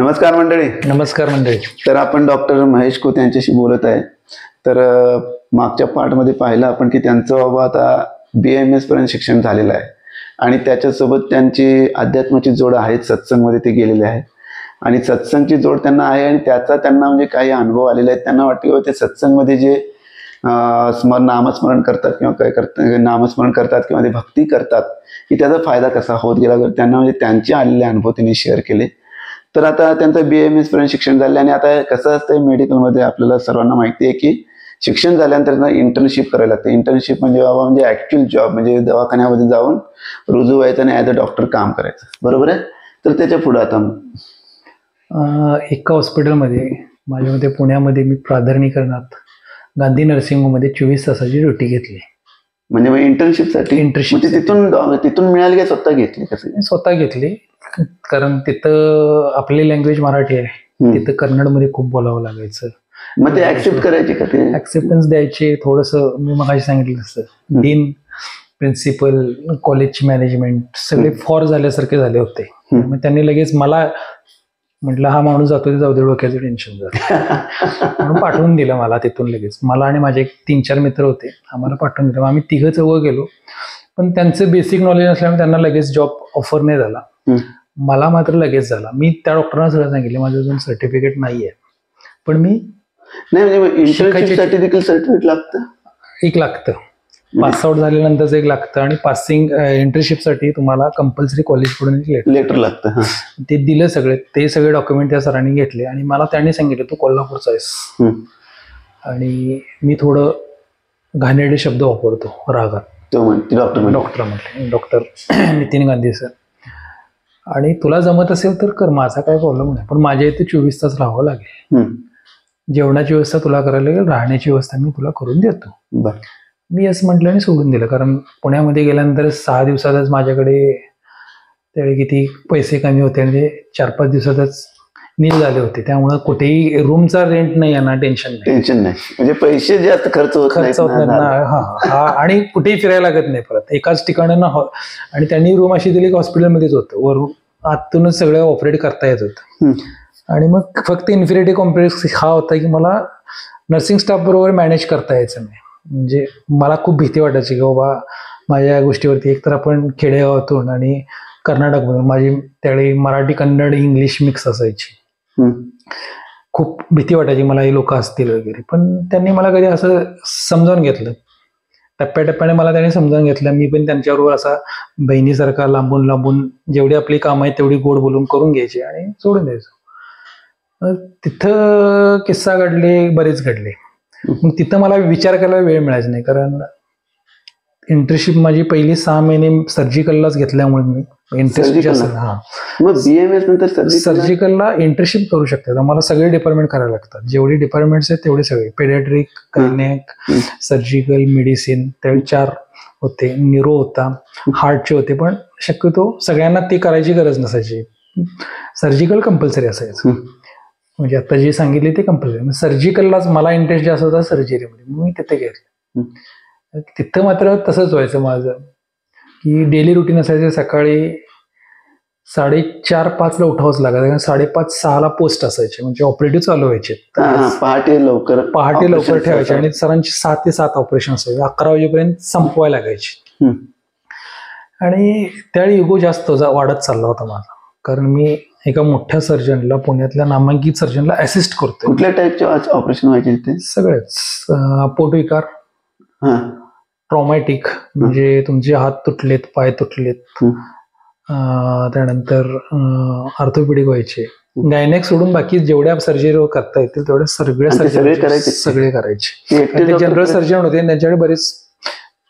नमस्कार मंडळी. नमस्कार मंडळी. तर आपण डॉक्टर महेश खोत यांच्याशी बोलत आहे. तर मागच्या पार्टमध्ये पाहिलं आपण की त्यांचं बाबा आता BAMS पर्यंत शिक्षण झालेलं आहे आणि त्याच्यासोबत त्यांची अध्यात्माची जोड आहे. सत्संगमध्ये ते गेलेले आहे आणि सत्संगची जोड त्यांना आहे आणि त्याचा त्यांना म्हणजे काही अनुभव आलेले आहेत. त्यांना वाटतं की ते सत्संगमध्ये जे नामस्मरण करतात किंवा काय करतात, नामस्मरण करतात किंवा ते भक्ती करतात की त्याचा फायदा कसा होत गेला. त्यांना म्हणजे त्यांचे आलेले अनुभव त्यांनी शेअर केले. तर आता त्यांचं BAMS पर्यंत शिक्षण झालं आणि आता कसं असतं मेडिकलमध्ये आपल्याला सर्वांना माहिती आहे की शिक्षण झाल्यानंतर त्यांना इंटर्नशिप करायला लागते. इंटर्नशिप म्हणजे बाबा म्हणजे ॲक्च्युअल जॉब, म्हणजे दवाखान्यामध्ये जाऊन रुजू व्हायचं आणि ॲज अ डॉक्टर काम करायचं. बरोबर आहे. तर त्याच्या पुढे आता एका हॉस्पिटलमध्ये माझ्यामध्ये पुण्यामध्ये मी प्राधान्यीकरणात गांधी नर्सिंग होममध्ये 24 तासाची ड्युटी घेतली. म्हणजे इंटर्नशिपसाठी तिथून मिळाली का स्वतः घेतली? कसं स्वतः घेतली, कारण तिथं आपली लँग्वेज मराठी आहे, तिथं कन्नडमध्ये खूप बोलावं लागायचं. मग ते ऍक्सेप्ट करायचे का? ते ऍक्सेप्टन्स द्यायचे. थोडंसं मी मगाशी सांगितलं तसं डीन, प्रिन्सिपल, कॉलेजची मॅनेजमेंट सगळे फॉर झाल्यासारखे झाले होते. मग त्यांनी लगेच मला म्हटलं हा माणूस जातो ते जाऊ दे, डोक्याचं टेन्शन जातं म्हणून पाठवून दिलं मला तिथून लगेच. मला आणि माझे 3-4 मित्र होते, आम्हाला पाठवून दिलं. आम्ही 3-4 गेलो, पण त्यांचं बेसिक नॉलेज असल्यामुळे त्यांना लगेच जॉब ऑफर नाही झाला. मला मात्र लगेच झाला. मी त्या डॉक्टरांना सगळं सांगितलं माझं अजून सर्टिफिकेट नाही आहे, पण मी नाही म्हणजे इंटर्नशिपसाठी देखील सर्टिफिकेट लागतं. एक लागतं, पास आउट झाल्यानंतरच एक लागतं आणि पासिंग इंटर्नशिपसाठी तुम्हाला कंपल्सरी कॉलेजकडून लेटर लागतं. ते दिलं सगळे. ते सगळे डॉक्युमेंट त्या सरांनी घेतले आणि मला त्यांनी सांगितलं तू कोल्हापूरचा आहेस. आणि मी थोडं घाणेरडे शब्द वापरतो रागात. डॉक्टर म्हटले, डॉक्टर नितीन गांधी सर, आणि तुला जमत असेल तर कर, माझा काय प्रॉब्लेम नाही, पण माझ्या इथे 24 तास राहावं लागेल. जेवणाची व्यवस्था तुला करायला लागेल, राहण्याची व्यवस्था मी तुला करून देतो. मी असं म्हटलं आणि सोडून दिलं, कारण पुण्यामध्ये गेल्यानंतर 6 दिवसातच माझ्याकडे त्यावेळी किती पैसे कमी होते आणि 4-5 दिवसातच नील झाले होते. त्यामुळे कुठेही रूमचा रेंट नाही आहे ना, टेन्शन नाही. म्हणजे पैसे जास्त खर्च होत नाही ना. आणि कुठेही फिरायला लागत नाही परत, एकाच ठिकाणी ना. आणि त्यांनी रूम अशी दिली की हॉस्पिटलमध्येच होतं, वरून आतूनच सगळं ऑपरेट करता येत होतं. आणि मग फक्त इन्फिनिटी कॉम्प्लेक्स हा होता की मला नर्सिंग स्टाफ बरोबर मॅनेज करता यायचं नाही. म्हणजे मला खूप भीती वाटायची की बाबा माझ्या या गोष्टीवरती, एकतर आपण खेडेगावातून आणि कर्नाटकमधून, माझी त्यावेळी मराठी, कन्नड, इंग्लिश मिक्स असायची. खूप भीती वाटायची मला हे लोक असतील वगैरे. पण त्यांनी मला कधी असं समजावून घेतलं, टप्प्याटप्प्याने मला त्यांनी समजावून घेतलं. मी पण त्यांच्याबरोबर असा बहिणीसारखा लांबून लांबून जेवढी आपली कामं आहेत तेवढी गोड बोलून करून घ्यायची आणि सोडून द्यायचो. तिथं किस्सा घडले, बरेच घडले. मग तिथं मला विचार करायला वेळ मिळायचा नाही, कारण इंटर्नशिप माझी पहिली 6 महिने सर्जिकललाच घेतल्यामुळे मी इंटरेस्ट सर्जिकलला इंटर्नशिप करू शकतात. आम्हाला सगळे डिपार्टमेंट करायला लागतात, जेवढे डिपार्टमेंट्स आहेत तेवढे सगळे, पेडियाट्रिक, गायनेक, सर्जिकल, मेडिसिन, त्यावेळी 4 होते, न्यूरो होता, हार्टचे होते. पण शक्यतो सगळ्यांना ते करायची गरज नसायची, सर्जिकल कंपल्सरी असायचं. म्हणजे आता जे सांगितले ते कंपल्सरी. सर्जिकललाच मला इंटरेस्ट जास्त होता सर्जरीमध्ये, मी तिथे घेतलं. तिथं मात्र तसंच व्हायचं माझं की डेली रुटीन असायचं. सकाळी 4:30-5 उठावंच लागायचं, 5:30-6 पोस्ट असायचे, म्हणजे ऑपरेटिव्ह चालू व्हायचे. पहाटे लवकर ठेवायचे आणि सरांची 6 ते 7 ऑपरेशन असायचे, 11 वाजेपर्यंत संपवायला लागायचे. आणि त्यावेळी इगो जास्त वाढत चालला होता माझा, कारण मी एका मोठ्या सर्जनला, पुण्यातल्या नामांकित सर्जनला असिस्ट करतो. कुठल्या टाईपचे ऑपरेशन व्हायचे ते? सगळेच, पोटविकार, ट्रॉमॅटिक म्हणजे तुमचे हात तुटलेत, पाय तुटलेत, त्यानंतर ऑर्थोपेडिक व्हायचे. गायनेक सोडून बाकी जेवढ्या सर्जरी करता येतील तेवढ्या सगळे करायचे. जनरल सर्जन होते, त्यांच्याकडे बरेच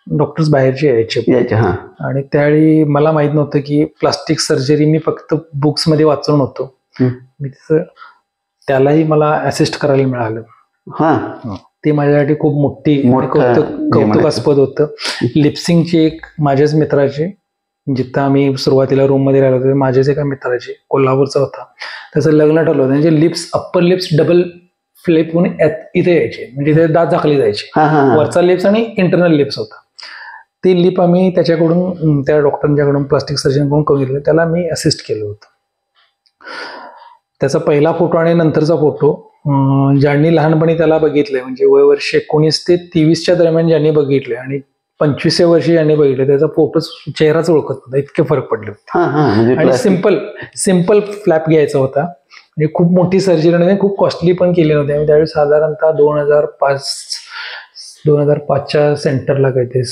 डॉक्टर्स बाहेरचे यायचे. आणि त्यावेळी मला माहित नव्हतं की प्लास्टिक सर्जरी मी फक्त बुक्स मध्ये वाचून होतो. मी तिथं त्यालाही मला असिस्ट करायला मिळालं. ते माझ्यासाठी खूप मोठी कौतुकास्पद होतं. लिप्सिंगची एक माझ्याच मित्राची, जिथं आम्ही सुरुवातीला रूम मध्ये राहिलो होतो, माझ्याच एका मित्राची, कोल्हापूरचा होता, त्याचं लग्न ठरलं होतं. त्यांचे lips, upper lips double flip होऊन इथे यायचे, म्हणजे इथे दात झाकले जायचे. वरचा लिप्स आणि इंटरनल लिप्स होता. ते लिप आम्ही त्याच्याकडून, त्या डॉक्टरांच्याकडून, प्लास्टिक सर्जनकडून करून घेतलं. त्याला मी असिस्ट केलं होतं. त्याचा पहिला फोटो आणि नंतरचा फोटो ज्यांनी लहानपणी त्याला बघितलंय म्हणजे वय वर्ष 19 ते 23च्या दरम्यान ज्यांनी बघितले आणि 25व्या वर्षी ज्यांनी बघितले त्याचा फोटो चेहराच ओळखत नव्हता, इतके फरक पडले होते. आणि सिम्पल फ्लॅप घ्यायचा होता. म्हणजे खूप मोठी सर्जरी नव्हती, खूप कॉस्टली पण केली नव्हती. आम्ही त्यावेळी साधारणतः 2005च्या सेंटरला काहीतरी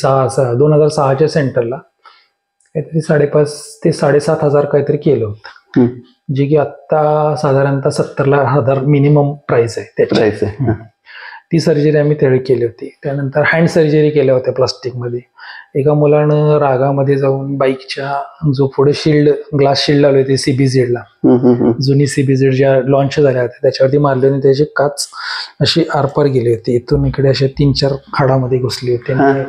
2006च्या सेंटरला काहीतरी 5.5 ते 7.5 काहीतरी केलं होतं, जे की आता साधारणतः 70,000 मिनिमम प्राइस आहे त्याची. ती सर्जरी आम्ही त्यावेळी केली होती. त्यानंतर हँड सर्जरी केल्या होत्या प्लास्टिकमध्ये. एका मुलानं रागामध्ये जाऊन बाईकच्या जो पुढे ग्लास शिल्ड लावले होते CBZ जुनी CBZ ज्या लॉन्च झाल्या होत्या त्याच्यावरती मारले आणि त्याची काच अशी आरपार गेली होती. इथून इकडे असे 3-4 खाडामध्ये घुसली होती आणि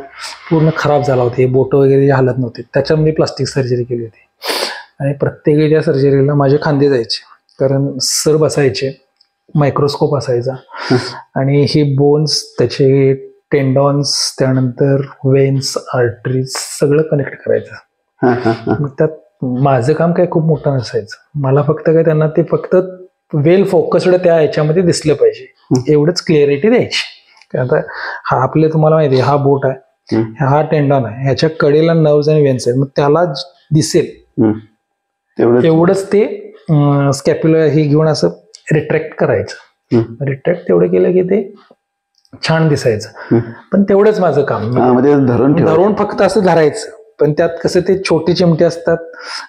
पूर्ण खराब झाला होते. बोट वगैरे हालत नव्हते. त्याच्यामध्ये प्लास्टिक सर्जरी केली होती. आणि प्रत्येक त्या सर्जरीला माझे खांदे जायचे, कारण सर बसायचे, मायक्रोस्कोप असायचा आणि हे बोन्स, त्याचे टेंडॉन्स, त्यानंतर वेन्स, आर्टरीज सगळं कनेक्ट करायचं. मग त्यात माझं काम काय खूप मोठं नसायचं. मला फक्त काय त्यांना ते फक्त वेल फोकस्ड त्या याच्यामध्ये दिसलं पाहिजे एवढंच क्लिअरिटी द्यायची. आता हा आपले तुम्हाला माहिती आहे, हा बोट आहे, हा टेंडॉन आहे, ह्याच्या कडेला नर्व्स आणि वेन्स आहेत, मग त्याला दिसेल एवढंच ते स्कॅप्युलर हे घेऊन असं रिट्रॅक्ट करायचं. रिट्रॅक्ट तेवढं केलं की ते छान दिसायचं. पण तेवढंच माझं काम, धरून फक्त असं धरायचं. पण त्यात कसं ते छोटे चिमटे असतात,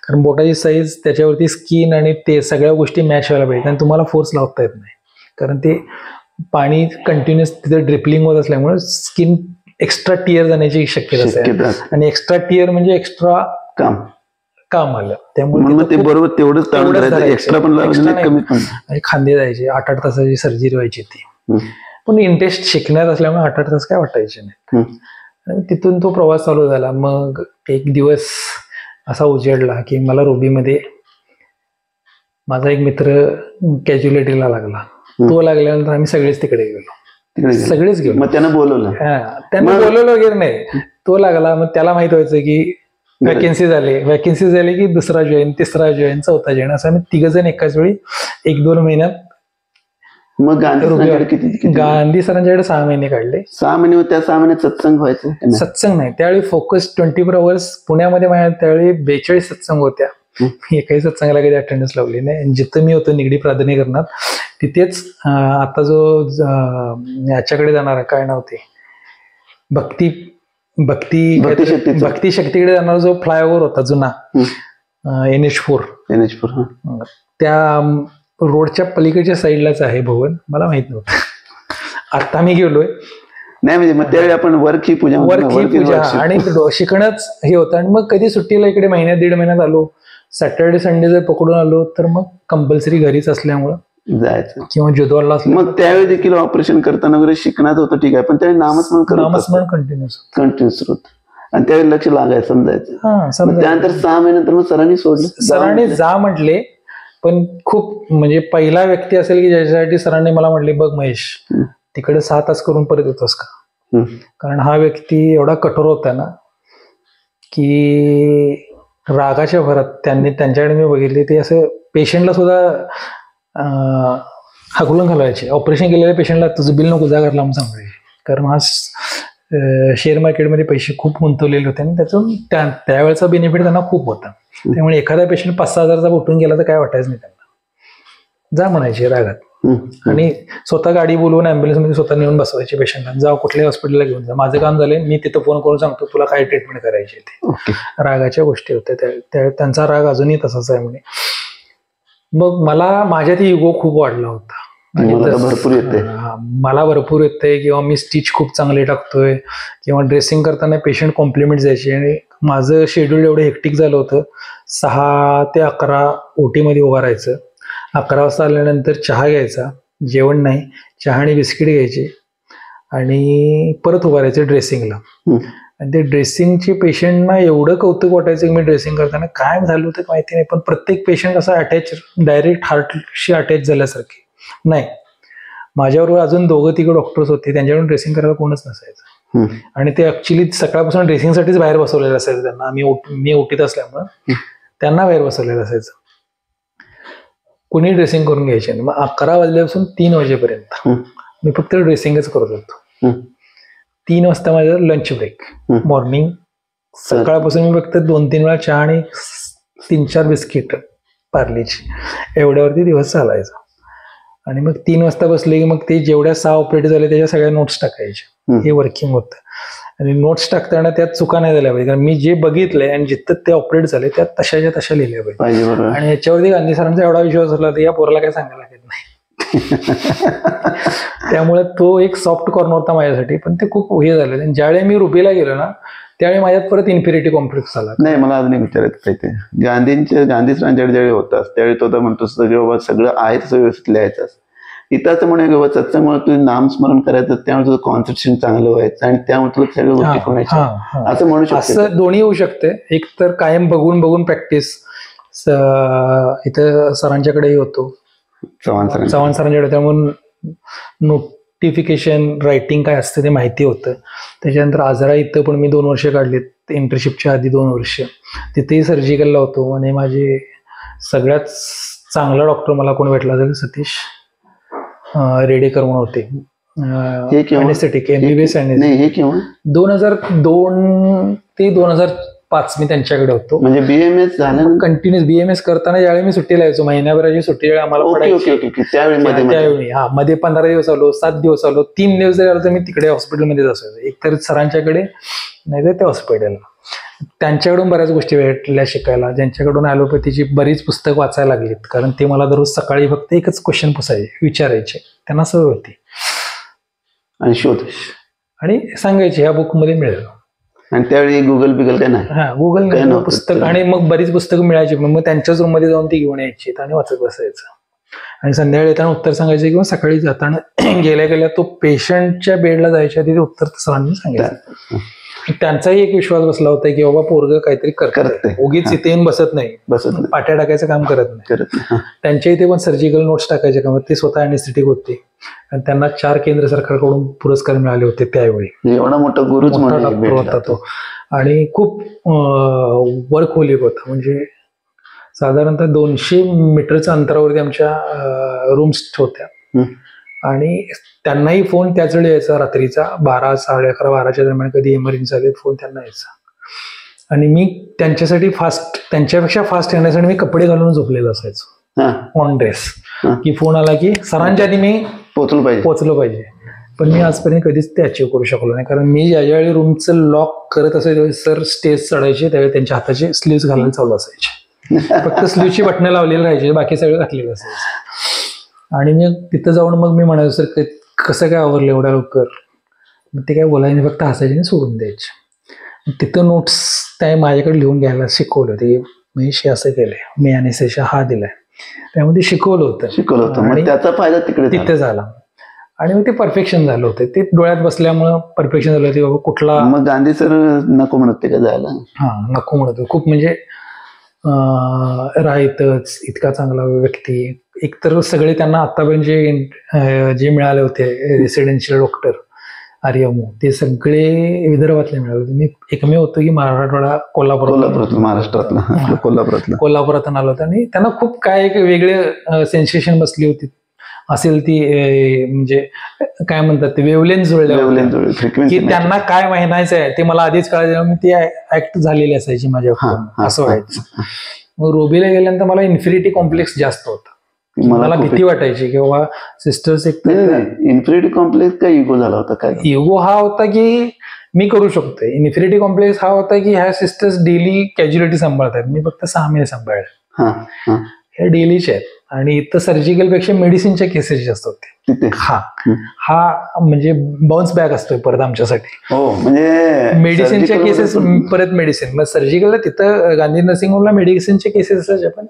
कारण बोटाची साईज, त्याच्यावरती स्किन आणि ते सगळ्या गोष्टी मॅच व्हायला पाहिजे. आणि तुम्हाला फोर्स लावता येत नाही, कारण ते पाणी कंटिन्युअस तिथे ड्रिपलिंग होत असल्यामुळे स्किन एक्स्ट्रा टिअर जाण्याची शक्यता असते. आणि एक्स्ट्रा टिअर म्हणजे एक्स्ट्रा काम आलं. त्यामुळे ते बरोबर तेवढंच आणि खांदे जायचे. 8-8 तासाची सर्जरी व्हायची ती. पण इंटरेस्ट शिकण्यात असल्यामुळे 8-8 तास काय वाटायचे नाही. तिथून तो प्रवास चालू झाला. मग एक दिवस असा उजेडला की मला रोबीमध्ये माझा एक मित्र कॅज्युअलिटीला लागला. तो लागल्यानंतर आम्ही सगळेच तिकडे गेलो, सगळेच गेलो. मग त्यानं बोलवलं? त्यानं बोलवलं वगैरे नाही, तो लागला. मग त्याला माहित व्हायचं की वॅकेन्सी झाली की दुसरा जॉईन, तिसरा जॉईन, चौथा जॉईन, असं आम्ही 3 जण एकाच वेळी 1-2 महिन्यात. मग गांधी सरांच्याकडे 6 महिने काढले. 6 महिने. त्या 6 महिन्यात सत्संग व्हायचं? सत्संग नाही, त्यावेळी फोकस 24 आवर्स पुण्यामध्ये माझ्या त्यावेळी 42 सत्संग होत्या. एकाही सत्संगाला कधी अटेंडन्स लावली नाही. जिथं मी होतो निगडी प्राधिकरणात तिथेच आता जो याच्याकडे जाणारा, काय नाव ते, भक्ती शक्तीकडे जाणारा जो फ्लायओव्हर होता जुना, NH4, त्या रोडच्या पलीकडच्या साईडलाच आहे भवन. मला माहित नव्हतं, आता मी गेलोय. नाही म्हणजे मग त्यावेळी आपण वर्क ही पूजा आणि शिकणंच हे होतं. आणि मग कधी सुट्टीला इकडे 1-1.5 महिन्यात आलो, सॅटर्डे संडे जर पकडून आलो तर मग कंपल्सरी घरीच असल्यामुळं जायचं, किंवा जुदवारला असलं. मग त्यावेळी देखील ऑपरेशन करताना वगैरे शिकण्यात होतं, ठीक आहे, पण त्यावेळी नामस्मरण कंटिन्युअस होत. आणि त्यावेळी लक्ष लागायचं, समजायचं. त्यानंतर 6 महिन्यानंतर मग सरांनी सोडलं. सरांनी जा म्हटले, पण खूप म्हणजे पहिला व्यक्ती असेल की ज्याच्यासाठी सरांनी मला म्हटले, बघ महेश, तिकडे 6 तास करून परत येतोस का? कारण हा व्यक्ती एवढा कठोर होता ना की रागाच्या भरात त्यांच्याकडे मी बघितले, ते असं पेशंटला सुद्धा हाकलून घालवायचे. ऑपरेशन केलेल्या पेशंटला तुझं बिल नको, जा घरला म्हणून सांगायचे. कारण हा शेअर मार्केटमध्ये पैसे खूप गुंतवलेले होते आणि त्याचं त्यावेळेचा बेनिफिट त्यांना खूप होता. त्यामुळे एखादा पेशंट 5-6 हजारचा उठून गेला तर काय वाटायचं नाही त्यांना, जा म्हणायचे रागात. आणि स्वतः गाडी बोलवून ॲम्ब्युलन्समध्ये स्वतः नेऊन बसवायचे पेशंटला, जा कुठल्याही हॉस्पिटलला घेऊन जा, माझं काम झालंय, मी तिथं फोन करून सांगतो तुला काय ट्रीटमेंट करायची. ते रागाच्या गोष्टी होत्या. त्यांचा राग अजूनही तसाच आहे म्हणे. मग मला माझ्यात इगो खूप वाढला होता. मला भरपूर येते, किंवा मी स्टिच खूप चांगले टाकतोय, किंवा ड्रेसिंग करताना पेशंट कॉम्प्लिमेंट द्यायची. आणि माझं शेड्यूल एवढं हेक्टिक झालं होतं, 6 ते 11 OT मध्ये उभं राहायचं. 11 वाजता आल्यानंतर चहा घ्यायचा, जेवण नाही, चहा आणि बिस्किट घ्यायचे आणि परत उभं राहायचं ड्रेसिंगला. आणि ते ड्रेसिंगचे पेशंटना एवढं कौतुक वाटायचं की मी ड्रेसिंग करताना काय झालं होतं माहिती नाही, पण प्रत्येक पेशंट असा अटॅच, डायरेक्ट हार्टशी अटॅच झाल्यासारखे. नाही, माझ्याबरोबर अजून 2-3 डॉक्टर्स होते, त्यांच्याकडून ड्रेसिंग करायला कोणच नसायचं. आणि ते ऍक्च्युली सकाळपासून ड्रेसिंगसाठीच बाहेर बसवलेलं असायचं त्यांना. मी OTत असल्यामुळं त्यांना बाहेर बसवलेलं असायचं. कोणी ड्रेसिंग करून घ्यायचे नाही. मग 11 वाजल्यापासून 3 वाजेपर्यंत मी फक्त ड्रेसिंगच करत होतो. 3 वाजता माझं लंच ब्रेक. मॉर्निंग सकाळपासून मी फक्त 2-3 वेळा चहा आणि 3-4 बिस्किट पार्लेची एवढ्यावरती दिवस चालायचा. आणि मग 3 वाजता बसले की मग ते जेवढ्या 6 ऑपरेट झाले त्याच्या सगळ्या नोट्स टाकायचे. हे वर्किंग होतं. आणि नोट्स टाकताना त्यात चुका नाही झाल्या पाहिजे, कारण मी जे बघितलंय आणि जिथं ते ऑपरेट झाले त्यात तशाच्या तशा लिहिल्या पाहिजे. आणि याच्यावरती गांधी सरांचा एवढा विश्वास होता की या पोराला काय सांगायला लागत नाही. त्यामुळे तो एक सॉफ्ट कॉर्नर होता माझ्यासाठी. पण ते खूप हे झालं. आणि ज्यावेळी मी रुबीला गेलो ना त्यावेळी माझ्यात परत इन्फिरिटी कॉम्प्लेक्स आला. नाही, मला अजून एक विचारायचं ते गांधी सरांच्याकडे ज्यावेळी होतास त्यावेळी तो तर म्हणतोस की बाबा सगळं आहे तसं व्यवस्थित लिहायचं. इथं असं म्हणे की बाबा सत्संगमुळे तुझं नामस्मरण करायचं, त्यामुळे तुझं कॉन्सन्ट्रेशन चांगलं व्हायचं आणि त्यामुळे तुला सगळ्या गोष्टी कोणाच्या असं म्हणू शकतो. असं दोन्ही होऊ शकते. एक तर कायम बघून बघून प्रॅक्टिस. इथं सरांच्याकडेही होतो, चव्हाण सरांच्याकडे, त्यामुळे नोटिफिकेशन रायटिंग काय असतं ते माहिती होतं. त्याच्यानंतर आजरा इथं पण मी 2 वर्ष काढलीत, इंटर्नशिपच्या आधी 2 वर्ष तिथेही सर्जिकलला होतो. आणि माझे सगळ्यात चांगला डॉक्टर मला कोण भेटला तर सतीश रेडेकर म्हणून होते. Anaesthetic MBBS. 2002 ते 2005 मी त्यांच्याकडे होतो. म्हणजे BMS झालं कंटिन्युअस. BMS करताना ज्यावेळी मी सुट्टीला यायचो, महिन्याभराची सुट्टी आम्हाला त्यावेळी मध्ये 15 दिवस आलो, 7 दिवस आलो, 3 दिवस जरी आलो तर मी तिकडे हॉस्पिटलमध्येच असायचो, एकतर सरांच्याकडे नाही तर त्या हॉस्पिटलला. त्यांच्याकडून बऱ्याच गोष्टी भेटल्या शिकायला, ज्यांच्याकडून ॲलोपॅथीची बरीच पुस्तकं वाचायला लागलीत. कारण ते मला दररोज सकाळी फक्त एकच क्वेश्चन विचारायचे, त्यांना सवय होती. आणि शोध आणि सांगायचे ह्या बुकमध्ये मिळेल. आणि त्यावेळी गुगल काय नाही. गुगल पुस्तक. आणि मग बरीच पुस्तकं मिळायची, मग त्यांच्याच रूममध्ये जाऊन ती घेऊन यायची आणि वाचत बसायचं. आणि संध्याकाळी येताना उत्तर सांगायचे किंवा सकाळी जाताना गेल्या तो पेशंटच्या बेडला जायच्या आधी ते उत्तर सरांनी सांगायचं. त्यांचाही एक विश्वास बसला होता की बाबा पोरग काहीतरी करते, उगीच इथे येऊन बसत नाही, पाट्या टाकायचं काम करत नाही. त्यांच्या इथे पण सर्जिकल नोट्स टाकायचे काम. ते स्वतः एनेस्थेटिक होते आणि त्यांना 4 केंद्र सरकारकडून पुरस्कार मिळाले होते त्यावेळी. एवढा मोठा गुरुच होता तो. आणि खूप वर्कहोलिक होता. म्हणजे साधारणतः 200 मीटरच्या अंतरावरती आमच्या रूम्स होत्या. आणि त्यांनाही फोन त्याच वेळी यायचा रात्रीचा 12, 11:30, 12च्या दरम्यान कधी इमर्जन्सी आली फोन त्यांना यायचा. आणि मी त्यांच्यापेक्षा फास्ट येण्यासाठी मी कपडे घालून झोपलेलो असायचो ऑन ड्रेस, की फोन आला की सरांच्या आधी मी पोचलो पाहिजे. पण मी आजपर्यंत कधीच ते अचीव्ह करू शकलो नाही, कारण मी ज्यावेळी रूमचं लॉक करत असायचो सर स्टेज चढायचे त्यावेळी त्यांच्या हाताचे स्लीव्स घालायला चालू असायचे. फक्त स्लीव्हची बटणं लावलेली राहायचे, बाकी सगळं घातलेलं असायचं. आणि मग तिथं जाऊन मग मी म्हणायचो सर कसं काय आवरलं एवढ्या लवकर. मग ते काय बोलायचे, फक्त हसायचे आणि सोडून द्यायचे. तिथं नोट्स त्या माझ्याकडे लिहून घ्यायला शिकवलं होते. महेश असं केलंय, मी अनेस्थेशिया हा दिलाय, त्यामध्ये शिकवलं होतं. आणि त्याचा फायदा तिथे झाला. आणि मग ते परफेक्शन झालं होतं. ते डोळ्यात बसल्यामुळं परफेक्शन झालं होतं. बाबा कुठला. मग गांधी सर नको म्हणत का जायला? नको म्हणत. खूप म्हणजे राहतच इतका चांगला व्यक्ती. एकतर सगळे त्यांना आतापर्यंत जे मिळाले होते रेसिडेन्शियल डॉक्टर आर्यमो, ते सगळे विदर्भातले मिळाले होते. मी एकमेव होतो की मराठवाडा कोल्हापुरातून आलो होतो. आणि त्यांना खूप काय एक वेगळे सेन्सेशन बसली होती असेल ती, म्हणजे काय म्हणतात ते वेवलेन्स जुळले की त्यांना काय म्हणायचं आहे ते मला आधीच कळायचं. मी ती ऍक्ट झालेली असायची माझ्या, असं व्हायचं. मग रोबीला गेल्यानंतर मला इन्फिनिटी कॉम्प्लेक्स जास्त होता. मला भीती वाटायची की बाबा सिस्टर्स एक इन्फिनिटी कॉम्प्लेक्स का इगो झाला होता? काय इगो हा होता की मी करू शकतो. इन्फिनिटी कॉम्प्लेक्स हा होता की ह्या सिस्टर्स डेली कॅज्युअलिटी सांभाळतात, मी फक्त 6 महिने सांभाळले. हे डेलीचे आहेत. आणि इथं सर्जिकल पेक्षा मेडिसिनच्या केसेस जास्त होते. हा म्हणजे बाउन्स बॅक असतोय परत आमच्यासाठी. म्हणजे मेडिसिनच्या केसेस परत मेडिसिन. मग सर्जिकलला तिथं गांधी नर्सिंग होमला मेडिसिनच्या केसेस असायच्या, पण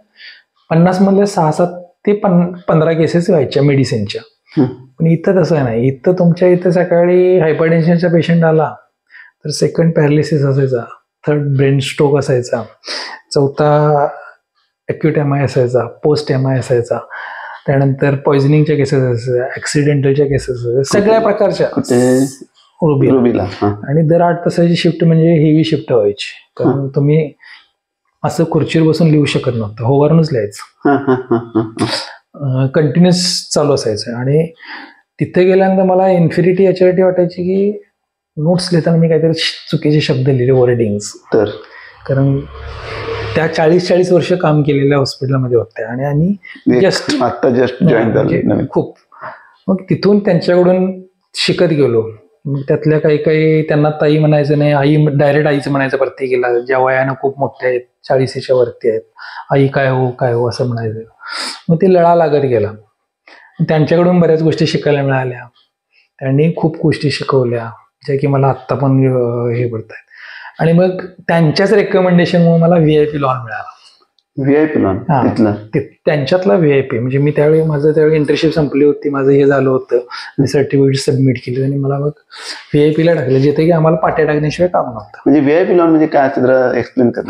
50 मधल्या 6-7 ते 15 केसेस व्हायच्या मेडिसिनच्या. पण इथं तसं नाही. इथं तुमच्या इथं सकाळी हायपरटेन्शनचा पेशंट आला तर 2nd पॅरालिसिस असायचा, 3rd ब्रेन स्ट्रोक असायचा, 4था ॲक्यूट MI असायचा, पोस्ट MI असायचा, त्यानंतर पॉइझनिंगच्या केसेस असायच्या, ऍक्सिडेंटलच्या केसेस असायच्या, सगळ्या प्रकारच्या रुबीला. आणि दर 8 तासाची शिफ्ट म्हणजे हेवी शिफ्ट व्हायची. कारण तुम्ही असं खुर्चीवर बसून लिहू शकत नव्हतं, होवारूनच लिहायचं, कंटिन्युअस चालू असायचं. आणि तिथे गेल्यानंतर मला इन्फिनिटी याच्यासाठी वाटायची की नोट्स लिहिताना मी काहीतरी चुकीचे शब्द लिहिले, वर्डिंग्स. तर कारण त्या 40 वर्ष काम केलेल्या हॉस्पिटलमध्ये होत्या आणि जस्ट जॉईन झालं खूप. मग तिथून त्यांच्याकडून शिकत गेलो. मग त्यातल्या काही त्यांना ताई म्हणायचं नाही, आई डायरेक्ट आईचं म्हणायचं प्रत्येकीला, ज्या वयानं खूप मोठ्या आहेत, 40च्या वरती आहेत, आई काय हो असं म्हणायचं. मग ते लळा लागत गेला. त्यांच्याकडून बऱ्याच गोष्टी शिकायला मिळाल्या. त्यांनी खूप गोष्टी शिकवल्या ज्या की मला आत्ता पण हे पडत आहेत. आणि मग त्यांच्याच रेकमेंडेशनमुळे मला VIP लॉन मिळाला. VIP लॉन त्यांच्यातला VIP म्हणजे मी त्यावेळी इंटर्नशिप संपली होती, माझं हे झालं होतं, मी सर्टिफिकेट सबमिट केली आणि मला मग VIP ला टाकलं, जिथे की आम्हाला पाट्या टाकण्याशिवाय काम नव्हतं. म्हणजे VIP लॉन म्हणजे काय जरा एक्सप्लेन कर.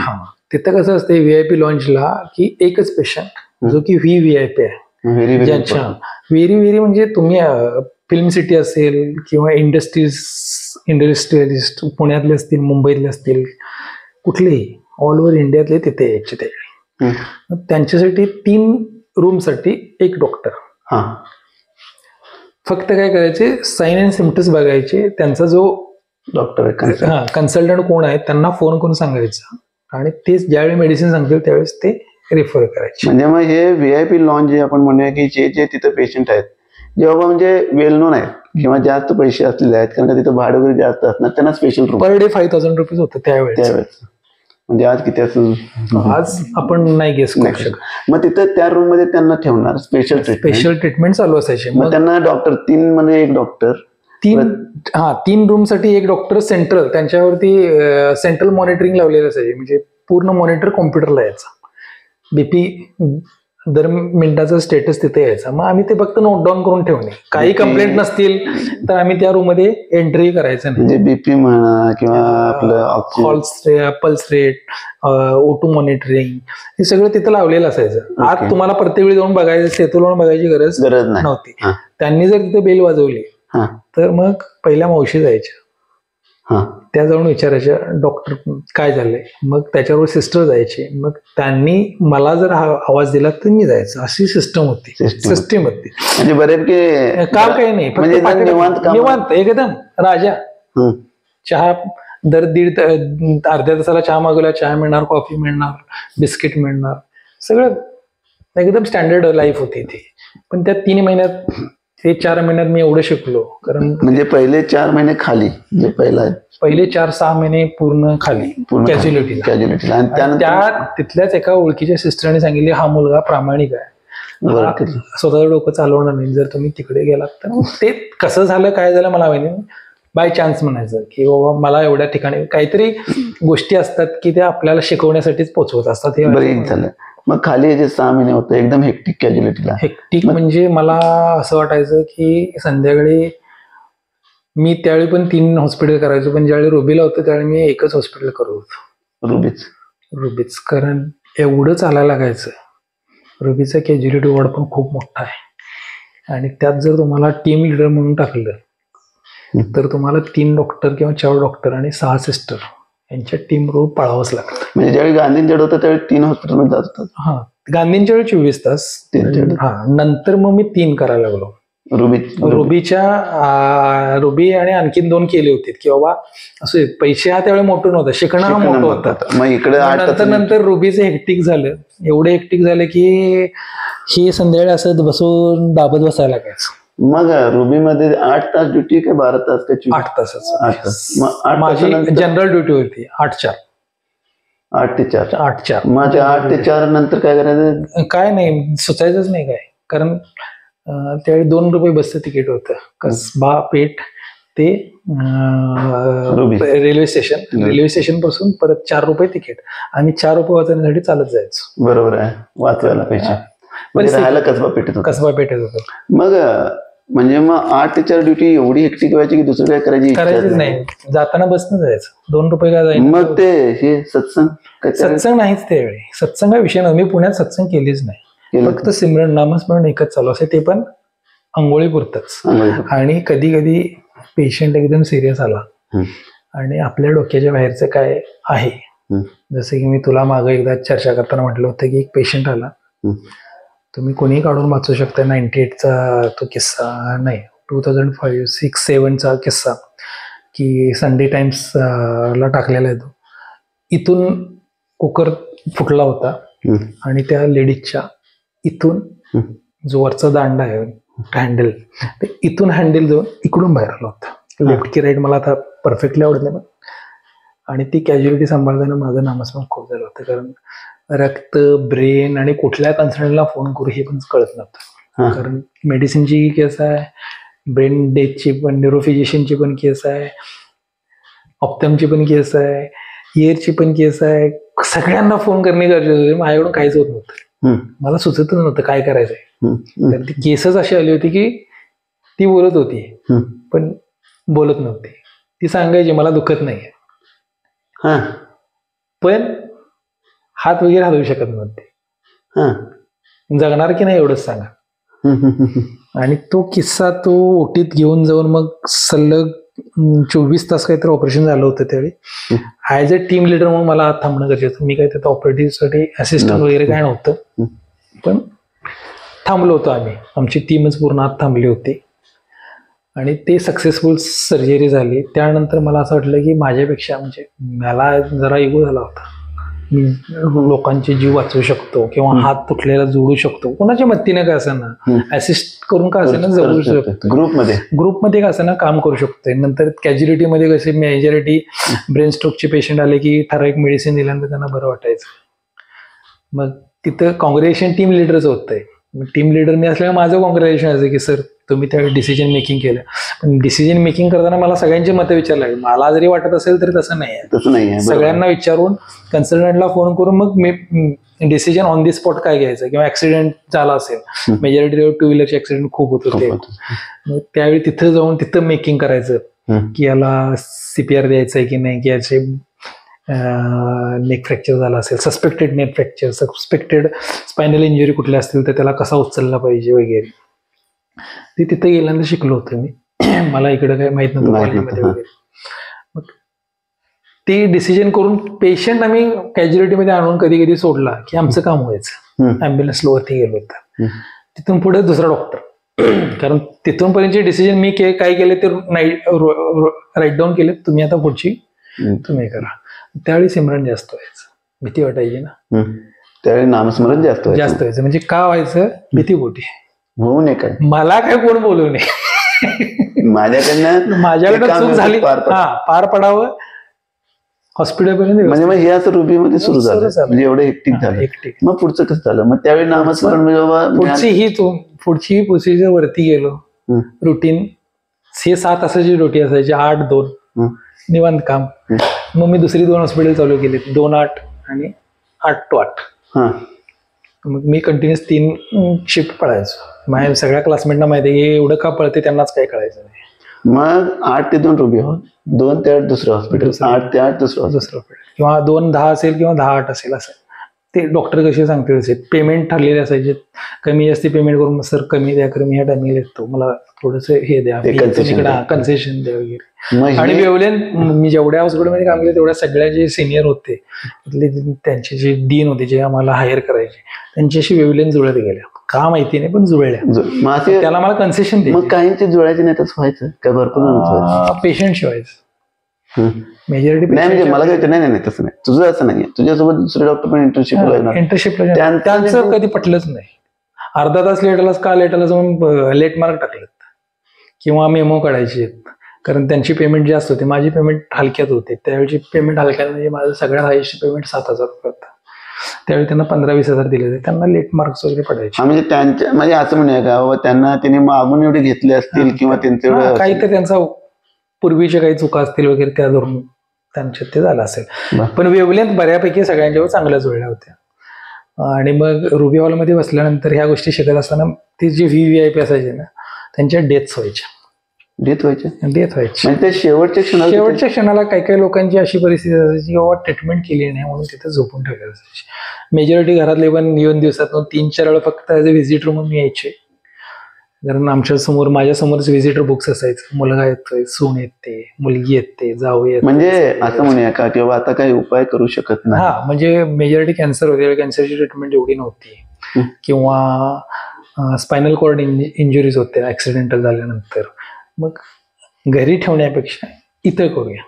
तिथं कसं असतं VIP लॉन्चला की एकच पेशंट जो की VIP आहे, ज्यांच्या व्हेरी म्हणजे तुम्ही फिल्म सिटी असेल किंवा इंडस्ट्रियलिस्ट पुण्यातले असतील, मुंबईतले असतील, कुठलेही ऑल ओव्हर इंडियातले तिथे यायचे त्यावेळी. त्यांच्यासाठी 3 रूमसाठी 1 डॉक्टर. फक्त काय करायचे, साइन अँड सिम्पटम्स बघायचे, त्यांचा जो डॉक्टर कन्सल्टंट कोण आहे त्यांना फोन करून सांगायचं आणि ते ज्यावेळी मेडिसिन सांगतील त्यावेळेस ते रेफर करायचे. म्हणजे मग हे VIP लॉन जे आपण म्हणूया की जे तिथं पेशंट आहेत, जेव्हा म्हणजे वेल नोन आहेत किंवा जास्त पैसे असलेले आहेत, कारण का तिथं भाडं वगैरे जास्त असणार, त्यांना special room per day 5,000 rupees होतं त्यावेळेस. म्हणजे आज किती असं आज आपण नाही गेस करू शकत. मग तिथं त्या रूम मध्ये त्यांना ठेवणार स्पेशल ट्रीटमेंट चालू असायचे. मग त्यांना डॉक्टर 3 मध्ये 1 डॉक्टर 3 रूम साठी 1 डॉक्टर सेंट्रल, त्यांच्यावरती सेंट्रल मॉनिटरिंग लावलेलं असायचे. म्हणजे पूर्ण मॉनिटर कॉम्प्युटरला यायचा, BP दर मिनिटाचा स्टेटस तिथे यायचा. मग आम्ही ते फक्त नोट डाऊन करून ठेवणे, काही कंप्लेंट नसतील तर आम्ही त्या रूम मध्ये एंट्री करायचं नाही. म्हणजे BP म्हणा किंवा आपलं पल्स रेट, O2 मॉनिटरिंग, हे सगळं तिथं लावलेलं असायचं. आज तुम्हाला प्रत्येक वेळी जाऊन बघायचं, सेतू लावून बघायची गरज नव्हती. त्यांनी जर तिथे बेल वाजवली तर मग पहिल्या मावशी जायच्या, त्या जाऊन विचारायच्या डॉक्टर काय झालंय, मग त्याच्यावर सिस्टर जायचे, मग त्यांनी मला जर आवाज दिला तर मी जायचं. अशी सिस्टम होती. म्हणजे बरेचके काम काही नाही, निवांत एकदम राजा. चहा दर अर्ध्या तासाला चहा मागवला, चहा मिळणार, कॉफी मिळणार, बिस्किट मिळणार, सगळं एकदम स्टँडर्ड लाईफ होती ती. पण त्या 3 महिन्यात ते 4 महिन्यात मी एवढं शिकलो. कारण म्हणजे पहिले 4 महिने खाली, जे पहिले 4-6 महिने पूर्ण खाली कॅज्युलिटीला. आणि त्या तिथल्याच एका ओळखीच्या सिस्टरने सांगितले, हा मुलगा प्रामाणिक आहे, स्वतःचं डोकं चालवणार नाही, जर तुम्ही तिकडे गेलात तर. ते कसं झालं काय झालं मला माहिती, बाय चान्स म्हणायचं की बाबा मला एवढ्या ठिकाणी काहीतरी गोष्टी असतात की त्या आपल्याला शिकवण्यासाठीच पोहोचवत असतात. हे बरं झालं. मग खाली जे 6 महिने होतं एकदम हेक्टिक कॅज्युलिटीला. हेक्टिक म्हणजे मला असं वाटायचं की संध्याकाळी मी त्यावेळी पण 3 हॉस्पिटल करायचो, पण ज्यावेळी रुबीला होतं त्यावेळी मी एकच हॉस्पिटल करत होतो, रुबीच. कारण एवढं चालायला लागायचं. रुबीचा कॅज्युलिटी वॉर्ड पण खूप मोठा आहे आणि त्यात जर तुम्हाला टीम लिडर म्हणून टाकलं तर तुम्हाला 3 डॉक्टर किंवा 4 डॉक्टर आणि 6 सिस्टर यांच्या टीम रोल पाळावंच लागतं. म्हणजे ज्यावेळी गांधींच्याकडे होतं त्यावेळी 3 हॉस्पिटलमध्ये जात होतात. गांधींच्या वेळी 24 तास. नंतर मग मी 3 करायला लागलो. रुबी आणि आणखीन 2 केले होते की बाबा असं पैसे हा त्यावेळी मोठं नव्हतं, शिकणं हा मोठं होतं. मग इकडे नंतर रुबीचं हेक्टिक झालं, एवढं हेक्टिक झालं की ही संध्याकाळी असं बसून दाबत बसायला लागायचं. मग रुबीमध्ये 8 तास ड्युटी का 12 तास का? 8 तासाचं. माझी जनरल ड्युटी होती 8-4. 8 ते 4. 8-4. मग 8 ते 4 नंतर काय करायचं? काय नाही, सुचायचंच नाही काय. कारण त्यावेळी 2 रुपये बसचं तिकीट होतं, कसबा पेठ ते रेल्वे स्टेशन पासून परत 4 रुपये तिकीट. आम्ही 4 रुपये वाचवण्यासाठी चालत जायचो. बरोबर आहे, वाचवायला पैसे. राहायला कसबा पेठेत होतं. मग म्हणजे मग 8 ते 4 ड्युटी एवढी हेक्टिक व्हायची की दुसरं काय करायचीच नाही. जाताना बसनं जायचं, 2 रुपये काय जायचं. मग ते हे सत्संग नाहीच त्यावेळी. सत्संग हा विषय नव्हता. मी पुण्यात सत्संग केलीच नाही. फक्त सिमरन नामस्मरण एकच चालू असे, ते पण अंघोळी पुरतच. आणि कधी कधी पेशंट एकदम सिरियस आला आणि आपल्या डोक्याच्या बाहेरचं काय आहे जसं की मी तुला मागं एकदा चर्चा करताना म्हटलं होतं की एक पेशंट आला, तुम्ही कोणीही काढून वाचू शकता 98चा तो किस्सा, नाही 2005, 6, 7चा किस्सा, की संडे टाइम्स ला टाकलेला आहे तो. इथून कुकर फुटला होता आणि त्या लेडीजच्या इथून जो वरचा दांडा आहे हँडल, ते इथून हँडल जाऊन इकडून बाहेर आला होता. लेफ्ट की राईट मला आता परफेक्टली आवडत नाही, पण आणि ती कॅज्युअलिटी सांभाळताना माझं नामस्मरण खूप झालं होतं, कारण रक्त, ब्रेन आणि कुठल्या कन्सर्नला फोन करू हे पण कळत नव्हतं. कारण मेडिसिनची केस आहे, ब्रेन डेथची पण, न्यूरोफिजिशियनची पण केस आहे, ऑप्थमची पण केस आहे, इयरची पण केस आहे. सगळ्यांना फोन करणे गरजेचं होते. माझ्याकडून काहीच होत नव्हतं, मला सुचतच नव्हतं काय करायचंय. तर ती केसच अशी आली होती की ती बोलत होती पण बोलत नव्हती. ती सांगायची मला दुखत नाही, पण हात वगैरे हलवू शकत नव्हते. जगणार की नाही एवढंच सांगा. आणि तो किस्सा तो ओटीत घेऊन जाऊन मग सलग 24 तास काहीतरी ऑपरेशन झालं होतं त्यावेळी. ऍज अ टीम लिडर म्हणून मला हात थांबणं गरजेचं. मी काय त्यात ऑपरेटिव्हसाठी असिस्टंट वगैरे काय नव्हतं, पण थांबलो होतो आम्ही, आमची टीमच पूर्ण हात थांबली होती आणि ते सक्सेसफुल सर्जरी झाली. त्यानंतर मला असं वाटलं की माझ्यापेक्षा, म्हणजे मला जरा इगो झाला होता, मी लोकांचे जीव वाचवू शकतो किंवा हात तुटलेला जोडू शकतो, कोणाच्या मदतीने का असं ना, असिस्ट करून का असं ना जवळू शकतो, ग्रुपमध्ये का असं ना काम करू शकतोय. नंतर कॅज्युलिटीमध्ये कसे मेजॉरिटी ब्रेन स्ट्रोकचे पेशंट आले की ठराविक मेडिसिन दिल्यानंतर त्यांना बरं वाटायचं. मग तिथं कॉंग्रॅच्युलेशन टीम लिडरच होतंय. टीम लिडर मी असल्यामुळे माझं कॉंग्रॅच्युलेशन आहे की सर तुम्ही त्यावेळी डिसिजन मेकिंग केलं. पण डिसिजन मेकिंग करताना मला सगळ्यांची मतं विचारली लागली. मला जरी वाटत असेल तरी तसं नाही आहे. सगळ्यांना विचारून कन्सल्टंटला फोन करून मग मी डिसिजन ऑन दी स्पॉट काय घ्यायचं, किंवा ऍक्सिडेंट झाला असेल, मेजॉरिटी 2 व्हीलरचे ऍक्सिडेंट खूप होत होते, मग त्यावेळी तिथं जाऊन तिथं मेकिंग करायचं की याला CPR द्यायचं आहे की नाही, की याचे नेक फ्रॅक्चर झाला असेल, suspected neck fracture, suspected spinal injury कुठल्या असतील तर त्याला कसा उचलला पाहिजे वगैरे. ते तिथे गेल्यानंतर शिकलो होतो मी. मला इकडे काही माहित नव्हतं वगैरे. मग ते डिसिजन करून पेशंट आम्ही कॅज्युलिटीमध्ये आणून कधी कधी सोडला की आमचं काम व्हायचं. ॲम्ब्युलन्सला वरती गेलो होतं, तिथून पुढे दुसरा डॉक्टर, कारण तिथून पर्यंतचे डिसिजन मी काय केले ते राईट डाऊन केले, तुम्ही आता पुढची तुम्ही करा. त्यावेळी सिमरन जास्त व्हायचं, भीती वाटायची ना, त्यावेळी नामस्मरण जास्त व्हायचं. म्हणजे का व्हायचं, भीतीपोटी. होऊ नये काय, मला काय कोण बोलू नये, माझ्याकडनं चूक झाली पार पडावं हॉस्पिटलपर्यंत. म्हणजे मग हे असं रुबीमध्ये सुरू झालं, म्हणजे एवढं हेक्टिक झालं. मग पुढचं कसं झालं, मग त्यावेळी नामस्मरण पुढची प्रोसिजर वरती गेलो. रुटीन हे 7 तासाची ड्युटी असायची, 8-2 निवांत काम. मग मी दुसरी 2 हॉस्पिटल चालू केली, 2-8 आणि 8 to 8. मग मी कंटिन्युअस 3 शिफ्ट पळायचो. माझ्या सगळ्या क्लासमेटना माहिती आहे हे एवढं का पळते, त्यांनाच काही कळायचं नाही. मग 8 ते 2 रुबी, 2 ते 8 दुसरं हॉस्पिटल, 8 ते 8 दुसरं हॉस्पिटल, किंवा 2-10 असेल किंवा 10-8 असेल, असं ते डॉक्टर कसे सांगतील असे. पेमेंट ठरलेले असायचे, कमी जास्ती पेमेंट करून सर कमी द्या, मी ह्या टायमिंग येतो, मला थोडंसं हे द्या, कन्सेशन द्या वगैरे. आणि वेवलेन मी जेवढ्या हॉस्पिटलमध्ये काम केलं तेवढ्या सगळ्या जे सिनियर होते त्यांचे जे डीन होते, जे आम्हाला हायर करायचे, त्यांच्याशी वेवलेन जुळत गेल्या. का माहिती नाही पण जुळल्या. त्याला मला कन्सेशन दे. मग काहींचे जुळायचे नाही तसं व्हायचं काय, भरपूर पेशंट शिवायचं मेजॉरिटी नाही. म्हणजे मला काय नाही तसं नाही, तुझं असं नाही, तुझ्यासोबत दुसरे डॉक्टर पण इंटर्नशिपला त्यांचं कधी पटलंच नाही. अर्धा तास लेट आलास का लेट आलास म्हणून लेट मार्क टाकलेत किंवा मेमो काढायचे, कारण त्यांची पेमेंट जास्त होती, माझी पेमेंट हलक्यात होते. त्यावेळी पेमेंट हलक्यात म्हणजे माझं सगळ्यात हायेस्ट पेमेंट 7,000 रुपये होतं. त्यावेळी त्यांना 15-20 दिले होते, त्यांना लेट मार्क्स वगैरे पडायचे. म्हणजे त्यांच्या म्हणजे असं म्हणूया का बाबा त्यांना त्यांनी मागून एवढे घेतले असतील किंवा त्यांचं काही तर त्यांचा पूर्वीच्या काही चुका असतील वगैरे, त्या धरून त्यांच्यात ते झालं असेल. पण वेवलेंथ बऱ्यापैकी सगळ्यांच्यावर चांगल्या जुळल्या होत्या. आणि मग रुबी हॉलमध्ये बसल्यानंतर ह्या गोष्टी शिकत असताना ते जे VIP असायचे ना, त्यांच्या डेथ्स व्हायच्या. डेथ व्हायची म्हणजे शेवटच्या क्षणाला काही लोकांची अशी परिस्थिती असायची की बाबा ट्रीटमेंट केली नाही म्हणून तिथे झोपून ठेवले असायची. मेजॉरिटी घरातले पण येऊन दिवसातून 3-4 वेळा फक्त ऍज अ व्हिजिटर म्हणून यायचे कारण आमच्या समोर, माझ्या समोरच व्हिजिटर बुक्स असायचे. मुलगा येतोय, सून येते, मुलगी येते, जाऊ येते. म्हणजे असं म्हणूया का किंवा आता काही उपाय करू शकत नाही? हा, म्हणजे मेजॉरिटी कॅन्सर होते, कॅन्सरची ट्रीटमेंट एवढी नव्हती, किंवा स्पायनल कॉर्ड इंजुरीज होते ऍक्सिडेंटल झाल्यानंतर. मग घरी ठेवण्यापेक्षा इथं करूया.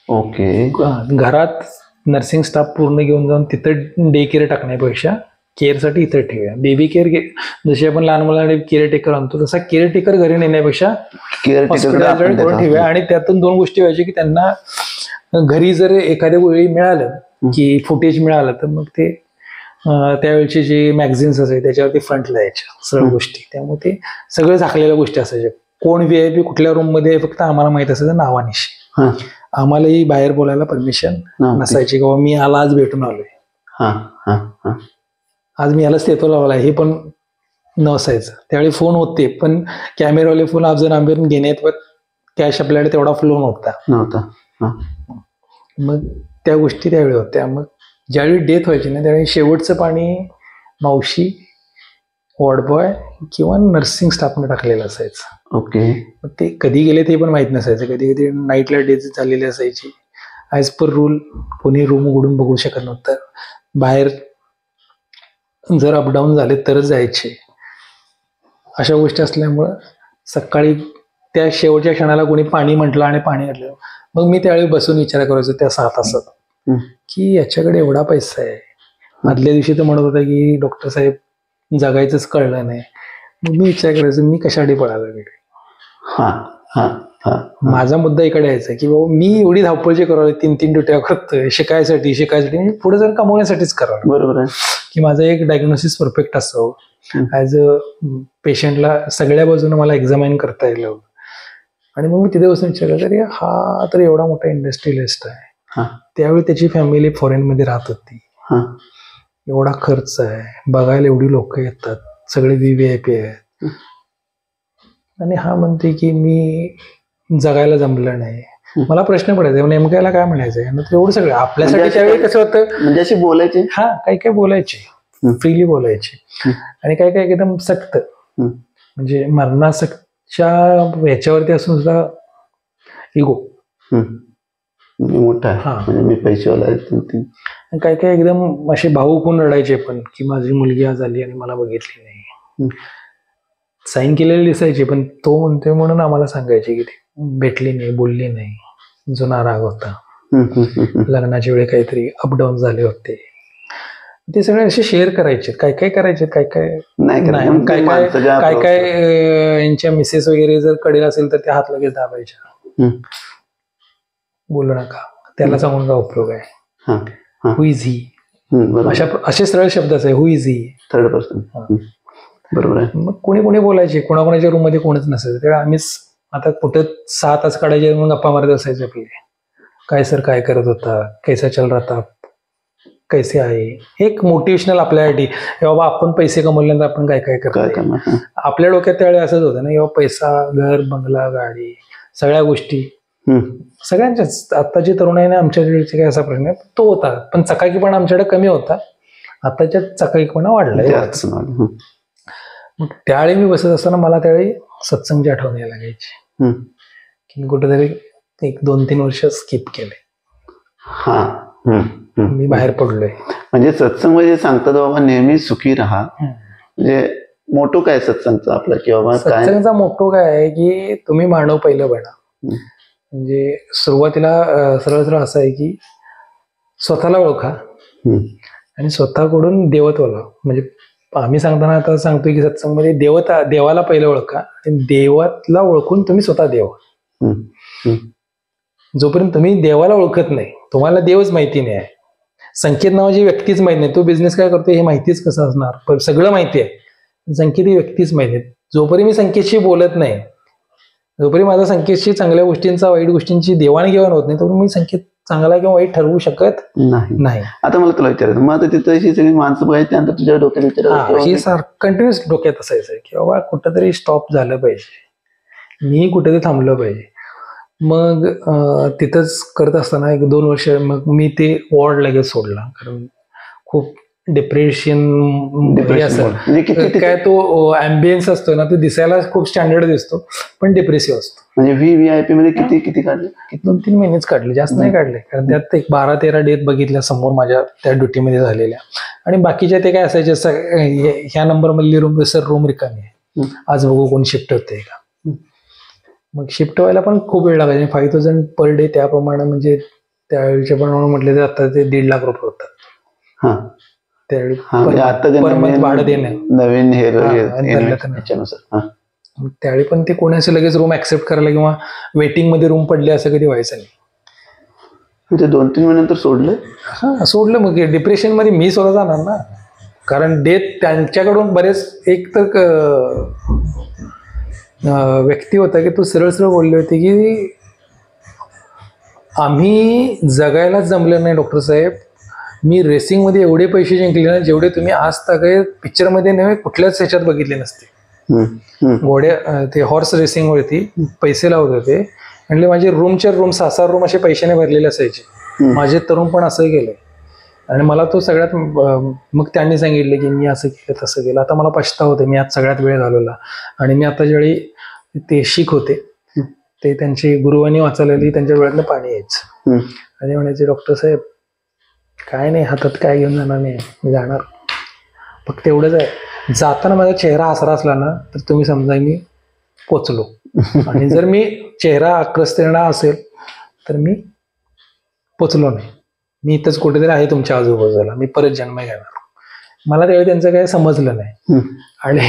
ओके. घरात नर्सिंग स्टाफ पूर्ण घेऊन जाऊन तिथं डे केअर टाकण्यापेक्षा केअरसाठी इथं ठेवूया. बेबी केअर, जशी आपण लहान मुलांना केअर टेकर आणतो तसा केअर टेकर घरी नेण्यापेक्षा हॉस्पिटलकडे करून ठेवूया. आणि त्यातून दोन गोष्टी व्हायच्या की त्यांना घरी जर एखाद्या वेळी मिळालं की फुटेज मिळालं तर मग ते त्यावेळेचे जे मॅगझिन्स असायचे त्याच्यावरती फ्रंटला यायच्या सगळ्या गोष्टी. त्यामुळे ते सगळं झाकलेल्या गोष्टी असायच्या. कोण VIP कुठल्या रूम मध्ये फक्त आम्हाला माहित असायचं नावानिशी. आम्हालाही बाहेर बोलायला परमिशन नसायची किंवा मी याला आज भेटून आलोय, आज मी याला स्टेतो लावला, हे पण नसायचं. त्यावेळी फोन होते पण कॅमेरावाले फोन अफजल आंबेरून घेण्यात, पण कॅश आपल्याकडे तेवढा फ्लो नव्हता. मग त्या गोष्टी त्यावेळी होत्या. मग ज्यावेळी डेथ व्हायची ना त्यावेळी शेवटचं पाणी मावशी, वॉर्डबॉय किंवा नर्सिंग स्टाफने टाकलेलं असायचं. ओके. मग ते कधी गेले ते पण माहित नसायचं. कधी कधी नाईटला डेथ झालेली असायची. ॲज पर रूल कोणी रूम उघडून बघू शकत नव्हतं. बाहेर जर अपडाऊन झाले तरच जायचे. अशा गोष्टी असल्यामुळं सकाळी त्या शेवटच्या क्षणाला कोणी पाणी म्हटलं आणि पाणी घातलं, मग मी त्यावेळी बसून विचार करायचो त्या 6 तासात की याच्याकडे एवढा पैसा आहे. आदल्या दिवशी तर म्हणत होता की डॉक्टर साहेब जगायचंच कळलं नाही. मग मी विचार करायचो मी कशासाठी पळायला गेले. माझा मुद्दा इकडे यायचा की बाबा मी एवढी धावपळची करावी, 3 ड्युट्या करतोय शिकायसाठी म्हणजे पुढे जर कमवण्यासाठीच करावं. बरोबर आहे की माझं एक डायग्नोसिस परफेक्ट असावं, ॲज अ पेशंटला सगळ्या बाजूने मला एक्झामाइन करता येईल. आणि मग मी तिथे बसून विचार केला तरी हा तर एवढा मोठा इंडस्ट्रियलिस्ट आहे. त्यावेळी त्याची फॅमिली फॉरेनमध्ये राहत होती. एवढा खर्च आहे, बघायला एवढी लोक येतात, सगळे VIP आहेत, आणि हा म्हणते की मी जगायला जमलं नाही. मला प्रश्न पडायचा नेमकं याला काय म्हणायचं. एवढं सगळं आपल्यासाठी त्यावेळी कसं होतं म्हणजे अशी बोलायचे, काही बोलायचे, फ्रीली बोलायचे, आणि काही एकदम सक्त, म्हणजे मरणासकच्या ह्याच्यावरती असून सुद्धा इगो मोठा म्हणजे मी पैसेवाला आहे. काही एकदम असे भाऊक होऊन रडायचे पण की माझी मुलगी आज आली आणि मला बघितली नाही. साईन केलेले दिसायचे पण तो म्हणतोय म्हणून आम्हाला सांगायचे की ती भेटली नाही, बोलली नाही. जुना राग होता, लग्नाच्या वेळी काहीतरी अपडाऊन झाले होते, ते सगळे असे शेअर करायचे. काय करायचे, काय यांच्या मिसेस वगैरे जर कडेला असेल तर ते हात लगेच दाबायच्या. बोलू नका, त्याला सांगून काय उपयोग आहे. हु इज ही, असे सरळ शब्द असाय. हु इज ही, थर्ड पर्सन. बरोबर आहे. मग कोणी बोलायचे, कोणाकोणाच्या रूम मध्ये कोणीच नसायचं. त्यावेळी आम्हीच आता कुठं 6 तास काढायचे, मग गप्पा मारत असायचे आपले. काय सर काय करत होता, कैसा चल रहा था, कैसे आहे. एक मोटिवेशनल आपल्यासाठी, बाबा आपण पैसे कमवल्यानंतर आपण काय करतो. आपल्या डोक्यात त्यावेळी असंच होतं ना, बाबा पैसा, घर, बंगला, गाडी, सगळ्या गोष्टी सगळ्यांच्याच. आताची तरुणाईने आमच्या वेळेचे काय असा प्रश्न आहे तो होता, पण चकाकीपणा आमच्याकडे कमी होता. आताच्या चकाकीपणा वाढलाय. मग त्यावेळी मी बसत असताना मला त्यावेळी सत्संगची आठवण यायला लागायची की कुठेतरी 1-2-3 वर्ष स्किप केले. मी बाहेर पडलोय. म्हणजे सत्संग म्हणजे सांगतात बाबा नेहमी सुखी राहा. म्हणजे मोटो काय सत्संगचा आपला, की बाबा सत्संगचा मोटो काय आहे की तुम्ही मानव पहिलं बना. म्हणजे सुरुवातीला सरळ असं आहे की स्वतःला ओळखा आणि स्वतःकडून देवत्वाला, म्हणजे आम्ही सांगताना आता सांगतोय की सत्संगमध्ये देवाला पहिलं ओळखा आणि देवाला ओळखून तुम्ही स्वतः देव. जोपर्यंत तुम्ही देवाला ओळखत नाही, तुम्हाला देवच माहिती नाही आहे, संकेत नावाची व्यक्तीच माहिती नाही, तो बिझनेस काय करतोय हे माहितीच कसं असणार, पण सगळं माहिती आहे, संकेत ही व्यक्तीच माहिती आहे. जोपर्यंत मी संकेतशी बोलत नाही, जोपर्यंत माझा संकेतशी चांगल्या गोष्टींचा वाईट गोष्टींची देवाणघेवाण होत नाही, तोपर्यंत मी संकेत चांगला किंवा वाईट ठरवू शकत नाही. आता मला तुला विचारायचं, मग आता तिथं ही सगळी माणसं बघायची, त्यानंतर तुझ्या डोक्यात विचार कंटिन्युअस डोक्यात असायचं की बाबा कुठंतरी स्टॉप झालं पाहिजे, मी कुठेतरी थांबलं पाहिजे. मग तिथंच करत असताना 1-2 वर्ष मग मी ते वॉर्ड लगेच सोडला, कारण खूप डिप्रेशन म्हणजे किती काय तो अँबियन्स असतो ना तो दिसायला खूप स्टँडर्ड दिसतो पण डिप्रेसिव्ह असतो. म्हणजे VIP मध्ये किती काढले? 2-3 महिनेच काढले, जास्त नाही काढले, कारण त्यात एक 12-13 डेट बघितल्या समोर माझ्या त्या ड्युटीमध्ये झालेल्या. आणि बाकीच्या ते काय असायचे, ह्या नंबर मधली रूम सर रूम रिकामी आहे, आज बघू कोण शिफ्ट होते का. मग शिफ्ट व्हायला पण खूप वेळ लागायचा. 5,000 पर डे त्याप्रमाणे, म्हणजे त्यावेळेच्या प्रमाणे म्हटले तर आता ते 1.5 लाख रुपये होतात त्यावेळी पर मंथ भाडं देणं नवीन त्यावेळी. पण ते कोणाचे लगेच रूम ऍक्सेप्ट करायला किंवा वेटिंग मध्ये रूम पडले असं कधी व्हायचं नाही. 2-3 महिन्यानंतर सोडलं. सोडलं. मग डिप्रेशन मध्ये मी स्वतः जाणार ना, कारण डेथ त्यांच्याकडून बरेच एक तर व्यक्ती होता की तो सरळ सरळ बोलले होते की आम्ही जगायलाच जमलं नाही डॉक्टर साहेब, मी रेसिंगमध्ये एवढे पैसे जिंकले ना जेवढे तुम्ही आज तक पिक्चरमध्ये नव्हे कुठल्याच ह्याच्यात बघितले नसते. घोड्या ते हॉर्स रेसिंग वरती पैसे लावत होते. म्हणजे माझे रूमच्या रूम 6 रूम असे पैशाने भरलेले असायचे. माझे तरुण पण असं केलंय. आणि मला तो सगळ्यात मग त्यांनी सांगितलं की मी असं केलं तसं केलं. आता मला पछतावा होते, मी आज सगळ्यात वेळ घालवला. आणि मी आता ज्यावेळी ते शीख होते ते त्यांची गुरुवानी वाचलेली त्यांच्या वेळातलं पाणी यायचं आणि म्हणायचे डॉक्टर साहेब काय नाही, हातात काय घेऊन जाणार नाही, मी जाणार. फक्त एवढंच आहे, जाताना माझा चेहरा हसरा असला ना तर तुम्ही समजा मी पोचलो. आणि जर मी चेहरा आक्रस्तेना असेल तर मी पोचलो नाही, मी इथंच कुठेतरी आहे तुमच्या आजूबाजूला, मी परत जन्म घेणार. मला त्यावेळी त्यांचं काही समजलं नाही. आणि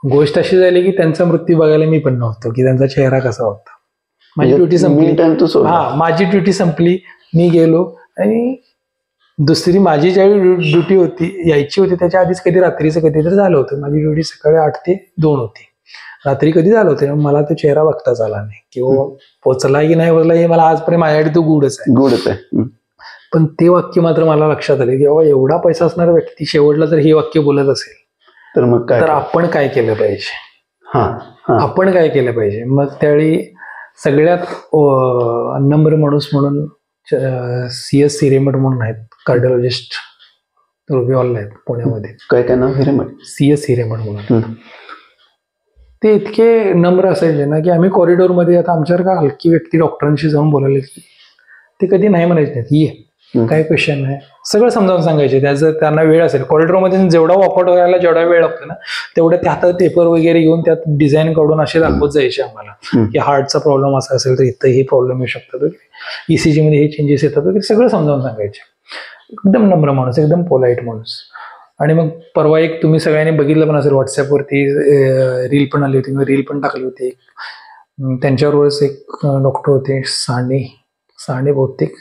गोष्ट अशी झाली की त्यांचा मृत्यू बघायला मी पण नव्हतो की त्यांचा चेहरा कसा होता. माझी ड्युटी संपली. माझी ड्युटी संपली, मी गेलो. आणि दुसरी माझी ज्यावेळी ड्युटी होती यायची होती त्याच्या आधीच कधी रात्रीचं कधीतरी झालं होतं. माझी ड्युटी सकाळी 8 ते 2 होती. रात्री कधी झालं होतं मला तो चेहरा बघताच आला नाही किंवा पोचला की नाही पोचला हे मला आजपर्यंत माझ्यासाठी तो गुडच आहे. पण ते वाक्य मात्र मला लक्षात आले की बाबा एवढा पैसा असणारा व्यक्ती शेवटला जर हे वाक्य बोलत असेल तर मग तर आपण काय केलं पाहिजे. आपण काय केलं पाहिजे. मग त्यावेळी सगळ्यात नंबर माणूस म्हणून CS हिरेमठ म्हणून आहेत, कार्डिओलॉजिस्ट रुबीहॉलला आहेत पुण्यामध्ये. काय नाव? हिरेमठ. CS हिरेमठ म्हणून. ते इतके नम्र असायचे ना की आम्ही कॉरिडॉरमध्ये आता आमच्यावर का हलकी व्यक्ती डॉक्टरांशी जाऊन बोलायला की ते कधी नाही म्हणायचे नाहीत, ये काय क्वेश्चन आहे, सगळं समजावून सांगायचे. त्याचं त्यांना वेळ असेल कॉरिडॉरमध्ये जेवढा वॉकआउट व्हायला जेवढा वेळ लागतो ना तेवढं त्या हातात पेपर वगैरे घेऊन त्यात डिझाईन काढून असे दाखवत जायचे आम्हाला की हार्टचा प्रॉब्लेम असा असेल तर इथं हे प्रॉब्लेम येऊ शकतात वगैरे, ECG मध्ये हे चेंजेस येतात वगैरे सगळं समजावून सांगायचे. एकदम नम्र माणूस, एकदम पोलाईट माणूस. आणि मग परवा एक तुम्ही सगळ्यांनी बघितलं पण असेल व्हॉट्सअपवरती रील पण आली होती, रील पण टाकली होती. त्यांच्यावरच एक डॉक्टर होते साने बहुतेक,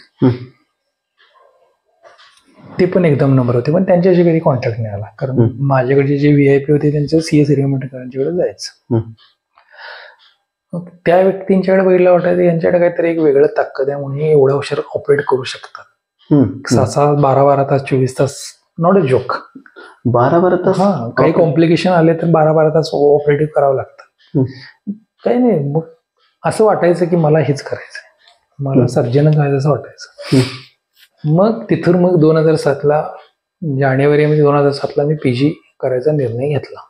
ते पण एकदम नंबर होते. पण त्यांच्याशी कधी कॉन्टॅक्ट नाही आला कारण माझ्याकडचे जे VIP होते त्यांचं CS हिरेमठकरांच्याकडे जायचं. त्या व्यक्तींच्याकडे बघितलं वाटायचं यांच्याकडे काहीतरी एक वेगळं ताकद आहे म्हणून एवढ्या हुशार ऑपरेट करू शकतात. 6-12 तास 24 तास, नॉट अ जोक. 12 तास. काही कॉम्प्लिकेशन आले तर 12 तास ऑपरेटिव्ह करावं लागतं. काही नाही, मग असं वाटायचं की मला हेच करायचंय, मला सर्जनच व्हायचं असं वाटायचं. मग तिथून मग 2007 जानेवारी 2007 मी PG करायचा निर्णय घेतला.